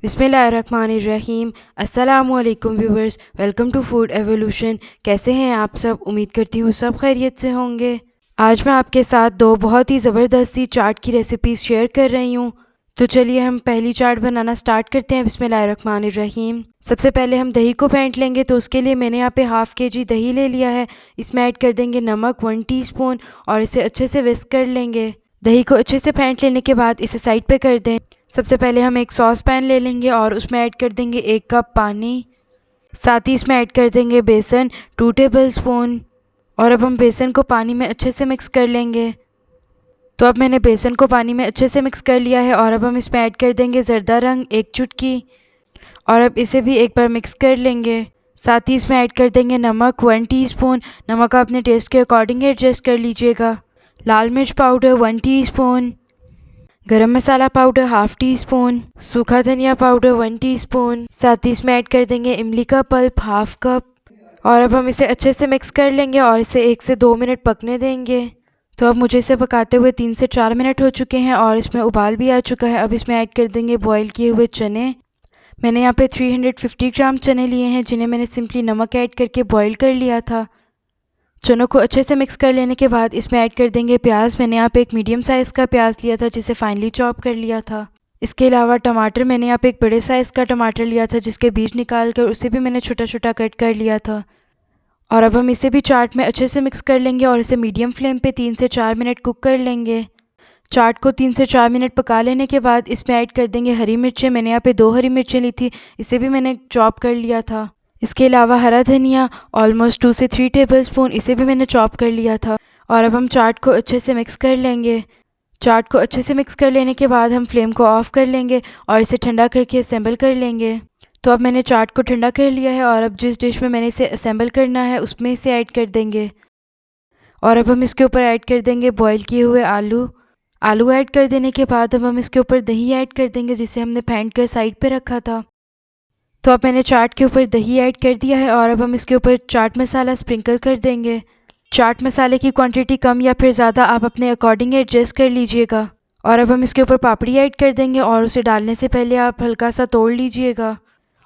बिस्मिल्लाहिर्रहमानिर्रहीम। अस्सलामुअलैकुम viewers, welcome to Food Evolution. कैसे हैं आप सब? उम्मीद करती हूँ सब खैरियत से होंगे। आज मैं आपके साथ दो बहुत ही ज़बरदस्त सी चाट की रेसिपीज़ शेयर कर रही हूँ। तो चलिए हम पहली चाट बनाना स्टार्ट करते हैं। बिस्मिल्लाहिर्रहमानिर्रहीम। सबसे पहले हम दही को फेंट लेंगे, तो उसके लिए मैंने यहाँ पे हाफ़ kg दही ले लिया है। इसमें ऐड कर देंगे नमक 1 टीस्पून और इसे अच्छे से विस्क कर लेंगे। दही को अच्छे से फेंट लेने के बाद इसे साइड पे कर दें। सबसे पहले हम एक सॉस पैन ले लेंगे और उसमें ऐड कर देंगे 1 कप पानी। साथ ही इसमें ऐड कर देंगे बेसन 2 टेबल स्पून। और अब हम बेसन को पानी में अच्छे से मिक्स कर लेंगे। तो अब मैंने बेसन को पानी में अच्छे से मिक्स कर लिया है और अब हम इसमें ऐड कर देंगे ज़रदा रंग 1 चुटकी और अब इसे भी एक बार मिक्स कर लेंगे। साथ ही इसमें ऐड कर देंगे नमक 1 टीस्पून। नमक आप अपने टेस्ट के अकॉर्डिंग एडजस्ट कर लीजिएगा। लाल मिर्च पाउडर 1 टीस्पून। गरम मसाला पाउडर हाफ़ टीस्पून। सूखा धनिया पाउडर 1 टीस्पून। साथ ही इसमें ऐड कर देंगे इमली का पल्प हाफ़ कप। और अब हम इसे अच्छे से मिक्स कर लेंगे और इसे 1 से 2 मिनट पकने देंगे। तो अब मुझे इसे पकाते हुए 3 से 4 मिनट हो चुके हैं और इसमें उबाल भी आ चुका है। अब इसमें ऐड कर देंगे बॉईल किए हुए चने। मैंने यहाँ पे 350 ग्राम चने लिए हैं, जिन्हें मैंने सिंपली नमक ऐड करके बॉईल कर लिया था। चनों को अच्छे से मिक्स कर लेने के बाद इसमें ऐड कर देंगे प्याज। मैंने यहाँ पे एक मीडियम साइज़ का प्याज लिया था, जिसे फाइनली चॉप कर लिया था। इसके अलावा टमाटर, मैंने यहाँ पे एक बड़े साइज़ का टमाटर लिया था, जिसके बीज निकाल कर उसे भी मैंने छोटा छोटा कट कर लिया था। और अब हम इसे भी चाट में अच्छे से मिक्स कर लेंगे और इसे मीडियम फ्लेम पे 3 से 4 मिनट कुक कर लेंगे। चाट को 3 से 4 मिनट पका लेने के बाद इसमें ऐड कर देंगे हरी मिर्चें। मैंने यहाँ पे 2 हरी मिर्चें ली थी, इसे भी मैंने चॉप कर लिया था। इसके अलावा हरा धनिया ऑलमोस्ट 2 से 3 टेबल स्पून, इसे भी मैंने चॉप कर लिया था। और अब हम चाट को अच्छे से मिक्स कर लेंगे। चाट को अच्छे से मिक्स कर लेने के बाद हम फ्लेम को ऑफ़ कर लेंगे और इसे ठंडा करके असेंबल कर लेंगे। तो अब मैंने चाट को ठंडा कर लिया है और अब जिस डिश में मैंने इसे असेंबल करना है उसमें इसे ऐड कर देंगे। और अब हम इसके ऊपर ऐड कर देंगे बॉईल किए हुए आलू ऐड कर देने के बाद अब हम इसके ऊपर दही ऐड कर देंगे, जिसे हमने फेंट कर साइड पे रखा था। तो अब मैंने चाट के ऊपर दही ऐड कर दिया है और अब हम इसके ऊपर चाट मसाला स्प्रिंकल कर देंगे। चाट मसाले की क्वांटिटी कम या फिर ज़्यादा आप अपने अकॉर्डिंग एडजस्ट कर लीजिएगा। और अब हम इसके ऊपर पापड़ी ऐड कर देंगे और उसे डालने से पहले आप हल्का सा तोड़ लीजिएगा।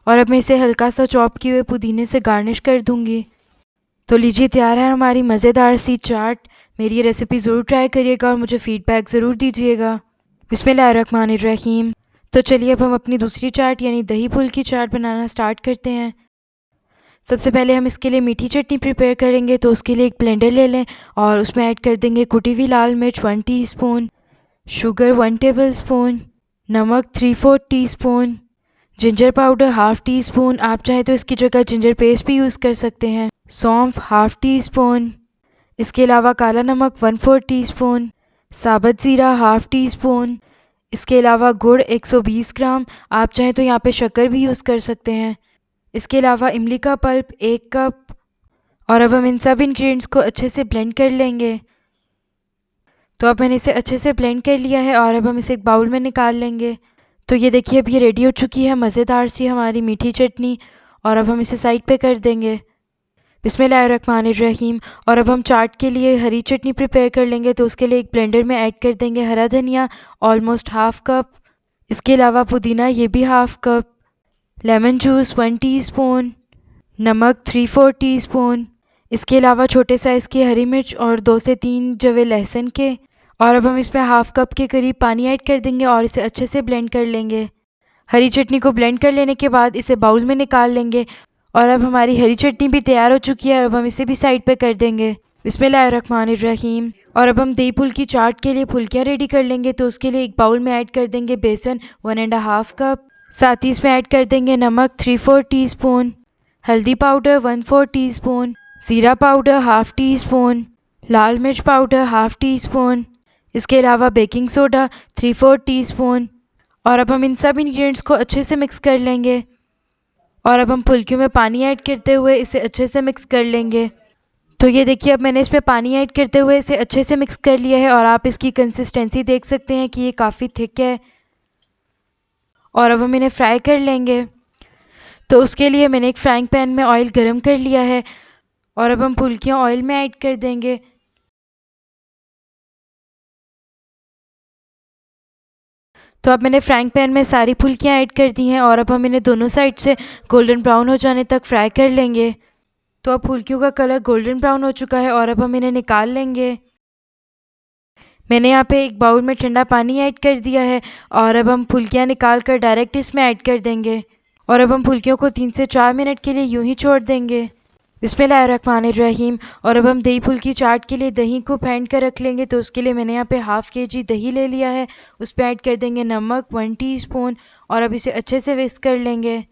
और अब मैं इसे हल्का सा चॉप किए हुए पुदीने से गार्निश कर दूंगी। तो लीजिए, तैयार है हमारी मज़ेदार सी चाट। मेरी ये रेसिपी ज़रूर ट्राई करिएगा और मुझे फ़ीडबैक ज़रूर दीजिएगा। बिस्मिल्लाहिर्रहमानिर्रहीम। तो चलिए अब हम अपनी दूसरी चाट यानी दही पुल की चाट बनाना स्टार्ट करते हैं। सबसे पहले हम इसके लिए मीठी चटनी प्रिपेयर करेंगे। तो उसके लिए एक ब्लेंडर ले लें और उसमें ऐड कर देंगे कुटी हुई लाल मिर्च 1 टीस्पून, शुगर 1 टेबल स्पून, नमक 3/4 teaspoon, ginger powder half teaspoon, आप चाहें तो इसकी जगह जिंजर पेस्ट भी यूज़ कर सकते हैं, सौंफ हाफ़ टीस्पून। इसके अलावा काला नमक 1/4 टीस्पून, साबुत ज़ीरा हाफ़ टीस्पून। इसके अलावा गुड़ 120 ग्राम, आप चाहें तो यहाँ पे शक्कर भी यूज़ कर सकते हैं। इसके अलावा इमली का पल्प 1 कप। और अब हम इन सब इंग्रेडिएंट्स को अच्छे से ब्लेंड कर लेंगे। तो अब मैंने इसे अच्छे से ब्लेंड कर लिया है और अब हम इसे एक बाउल में निकाल लेंगे। तो ये देखिए, अब ये रेडी हो चुकी है मज़ेदार सी हमारी मीठी चटनी। और अब हम इसे साइड पे कर देंगे। बिस्मिल्लाहिर्रहमानिर्रहीम। और अब हम चाट के लिए हरी चटनी प्रिपेयर कर लेंगे। तो उसके लिए एक ब्लेंडर में ऐड कर देंगे हरा धनिया ऑलमोस्ट हाफ़ कप। इसके अलावा पुदीना, ये भी half cup. Lemon juice 1 teaspoon, नमक 3/4 टीस्पून। इसके अलावा छोटे साइज़ की हरी मिर्च और 2 से 3 जवे लहसुन के। और अब हम इसमें हाफ़ कप के करीब पानी ऐड कर देंगे और इसे अच्छे से ब्लेंड कर लेंगे। हरी चटनी को ब्लेंड कर लेने के बाद इसे बाउल में निकाल लेंगे। और अब हमारी हरी चटनी भी तैयार हो चुकी है और अब हम इसे भी साइड पे कर देंगे। बिस्मिल्लाहिर्रहमानिर्रहीम। और अब हम दही पुल की चाट के लिए फुल्कियाँ रेडी कर लेंगे। तो उसके लिए एक बाउल में ऐड कर देंगे बेसन 1.5 कप। साथ ही इसमें ऐड कर देंगे नमक 3/4 टीस्पून, हल्दी पाउडर 1/4 टीस्पून, ज़ीरा पाउडर हाफ़ टीस्पून, लाल मिर्च पाउडर हाफ़ टीस्पून। इसके अलावा बेकिंग सोडा 3/4 टीस्पून। और अब हम इन सब इंग्रेडिएंट्स को अच्छे से मिक्स कर लेंगे। और अब हम फुल्कियों में पानी ऐड करते हुए इसे अच्छे से मिक्स कर लेंगे। तो ये देखिए, अब मैंने इसमें पानी ऐड करते हुए इसे अच्छे से मिक्स कर लिया है और आप इसकी कंसिस्टेंसी देख सकते हैं कि ये काफ़ी थिक है। और अब हम इन्हें फ्राई कर लेंगे। तो उसके लिए मैंने एक फ्राइंग पैन में ऑयल गरम कर लिया है और अब हम फुल्कियाँ ऑयल में ऐड कर देंगे। तो अब मैंने फ्राइंग पैन में सारी फुल्कियाँ ऐड कर दी हैं और अब हम इन्हें दोनों साइड से गोल्डन ब्राउन हो जाने तक फ्राई कर लेंगे। तो अब फुल्कियों का कलर गोल्डन ब्राउन हो चुका है और अब हम इन्हें निकाल लेंगे। मैंने यहाँ पे एक बाउल में ठंडा पानी ऐड कर दिया है और अब हम फुल्कियाँ निकाल कर डायरेक्ट इसमें ऐड कर देंगे और अब हम फुल्कियों को 3 से 4 मिनट के लिए यूं ही छोड़ देंगे। बिस्मिल्लाहिर्रहमानिर्रहीम। और अब हम दही फुल्की चाट के लिए दही को फेंट कर रख लेंगे। तो उसके लिए मैंने यहाँ पे हाफ़ kg दही ले लिया है, उस पर ऐड कर देंगे नमक 1 टीस्पून और अब इसे अच्छे से विस्क कर लेंगे।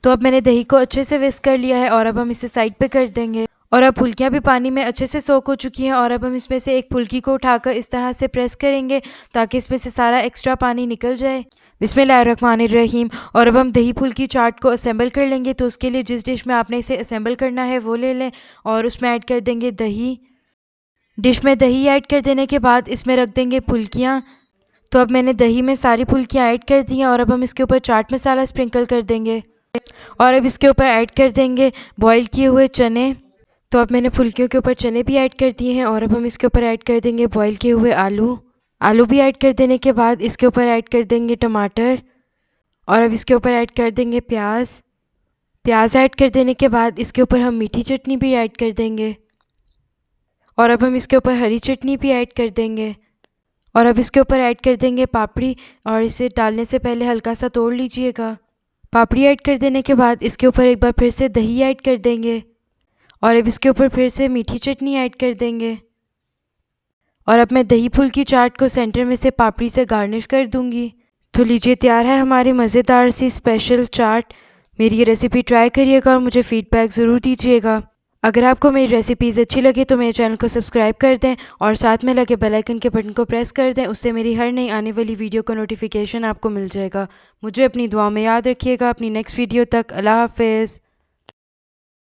तो अब मैंने दही को अच्छे से विस्क कर लिया है और अब हम इसे साइड पे कर देंगे। और अब फुल्कियाँ भी पानी में अच्छे से सोक हो चुकी हैं और अब हम इसमें से एक फुल्की को उठाकर इस तरह से प्रेस करेंगे ताकि इसमें से सारा एक्स्ट्रा पानी निकल जाए। बिस्मिल्लाहिर्रहमानिर्रहीम। और अब हम दही फुल्की चाट को असेंबल कर लेंगे। तो उसके लिए जिस डिश में आपने इसे असेंबल करना है वो ले लें और उसमें ऐड कर देंगे दही। डिश में दही ऐड कर देने के बाद इसमें रख देंगे फुल्कियाँ। तो अब मैंने दही में सारी फुल्कियाँ ऐड कर दी हैं और अब हम इसके ऊपर चाट मसाला स्प्रिंकल कर देंगे और अब इसके ऊपर ऐड कर देंगे बॉईल किए हुए चने। तो अब मैंने फुल्कियों के ऊपर चने भी ऐड कर दिए हैं और अब हम इसके ऊपर ऐड कर देंगे बॉईल किए हुए आलू भी ऐड कर देने के बाद इसके ऊपर ऐड कर देंगे टमाटर और अब इसके ऊपर ऐड कर देंगे प्याज ऐड कर देने के बाद इसके ऊपर हम मीठी चटनी भी ऐड कर देंगे और अब हम इसके ऊपर हरी चटनी भी ऐड कर देंगे और अब इसके ऊपर ऐड कर देंगे पापड़ी और इसे डालने से पहले हल्का सा तोड़ लीजिएगा। पापड़ी ऐड कर देने के बाद इसके ऊपर एक बार फिर से दही ऐड कर देंगे और अब इसके ऊपर फिर से मीठी चटनी ऐड कर देंगे और अब मैं दही फुल्की चाट को सेंटर में से पापड़ी से गार्निश कर दूंगी। तो लीजिए तैयार है हमारी मज़ेदार सी स्पेशल चाट। मेरी ये रेसिपी ट्राई करिएगा और मुझे फ़ीडबैक ज़रूर दीजिएगा। अगर आपको मेरी रेसिपीज़ अच्छी लगे तो मेरे चैनल को सब्सक्राइब कर दें और साथ में लगे बेल आइकन के बटन को प्रेस कर दें। उससे मेरी हर नई आने वाली वीडियो का नोटिफिकेशन आपको मिल जाएगा। मुझे अपनी दुआओं में याद रखिएगा। अपनी नेक्स्ट वीडियो तक अल्लाह हाफ़िज़।